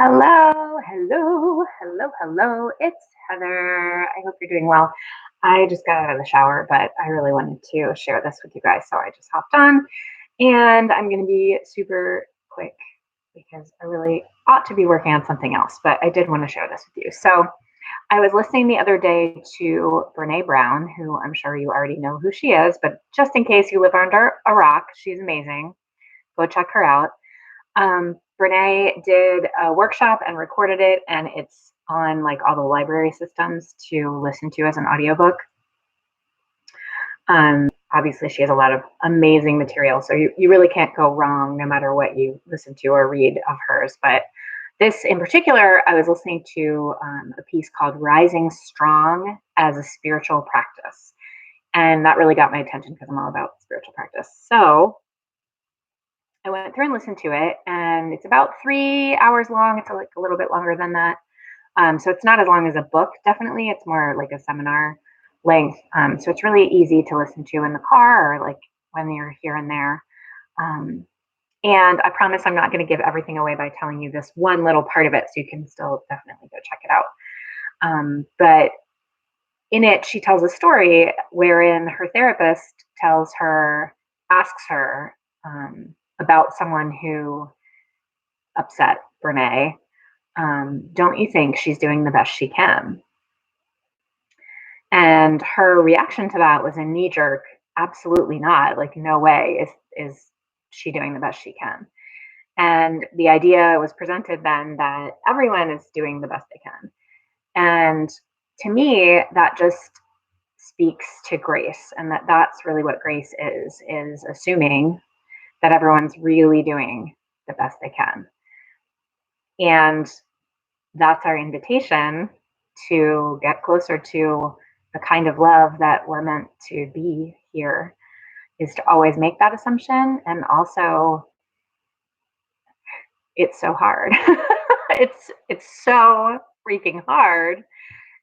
Hello, hello, hello, hello. It's Heather. I hope you're doing well. I just got out of the shower, but I really wanted to share this with you guys. So I just hopped on and I'm going to be super quick because I really ought to be working on something else, but I did want to share this with you. So I was listening the other day to Brene Brown, who I'm sure you already know who she is, but just in case you live under a rock, she's amazing. Go check her out. Brene did a workshop and recorded it, and it's on like all the library systems to listen to as an audiobook. Obviously, she has a lot of amazing material, so you really can't go wrong no matter what you listen to or read of hers. But this in particular, I was listening to a piece called Rising Strong as a Spiritual Practice. And that really got my attention because I'm all about spiritual practice. So I went through and listened to it, and it's about 3 hours long. It's like a little bit longer than that. So it's not as long as a book, definitely. It's more like a seminar length. So it's really easy to listen to in the car or like when you're here and there. And I promise I'm not going to give everything away by telling you this one little part of it, so you can still definitely go check it out. But in it, she tells a story wherein her therapist asks her about someone who upset Brene. Don't you think she's doing the best she can? And her reaction to that was a knee jerk, absolutely not. Like, no way is she doing the best she can. And the idea was presented then that everyone is doing the best they can. And to me, that just speaks to grace, and that's really what grace is assuming that everyone's really doing the best they can. And that's our invitation to get closer to the kind of love that we're meant to be here, is to always make that assumption. And also, it's so hard. it's so freaking hard,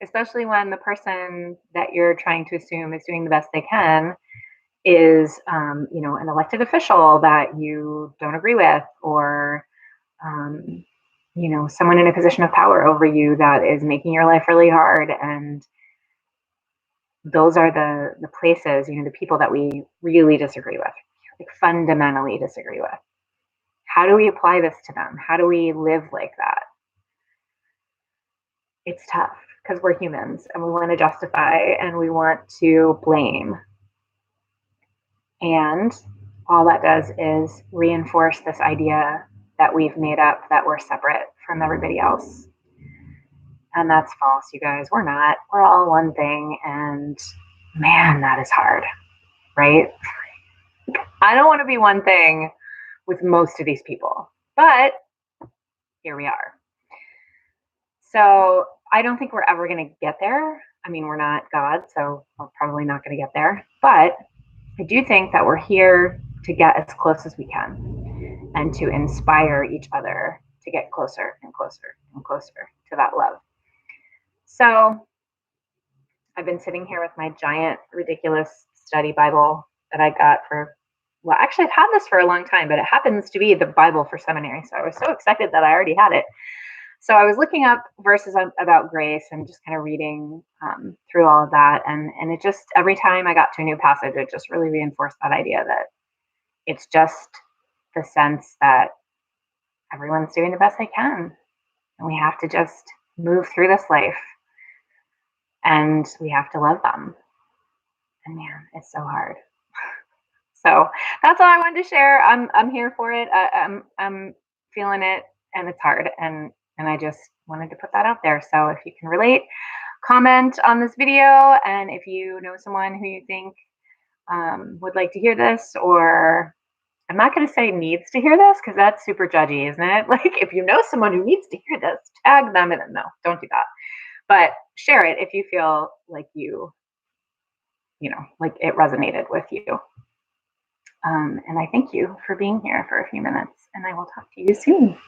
especially when the person that you're trying to assume is doing the best they can is an elected official that you don't agree with, or someone in a position of power over you that is making your life really hard. And those are the places, the people that we really disagree with, like fundamentally disagree with. How do we apply this to them? How do we live like that? It's tough because we're humans and we want to justify and we want to blame. And all that does is reinforce this idea that we've made up that we're separate from everybody else. And that's false, you guys. We're not. We're all one thing. And man, that is hard, right? I don't want to be one thing with most of these people, but here we are. So I don't think we're ever going to get there. I mean, we're not God, so we're probably not going to get there. But I do think that we're here to get as close as we can and to inspire each other to get closer and closer and closer to that love. So I've been sitting here with my giant, ridiculous study Bible that I got actually I've had this for a long time, but it happens to be the Bible for seminary. So I was so excited that I already had it. So I was looking up verses about grace and just kind of reading through all of that. And it just, every time I got to a new passage, it just really reinforced that idea that it's just the sense that everyone's doing the best they can. And we have to just move through this life and we have to love them. And man, it's so hard. So that's all I wanted to share. I'm here for it. I'm feeling it, and it's hard. And I just wanted to put that out there. So if you can relate, comment on this video. And if you know someone who you think would like to hear this, or I'm not going to say needs to hear this because that's super judgy, isn't it? Like, if you know someone who needs to hear this, tag them in it. No, don't do that. But share it if you feel like like it resonated with you. And I thank you for being here for a few minutes, and I will talk to you soon.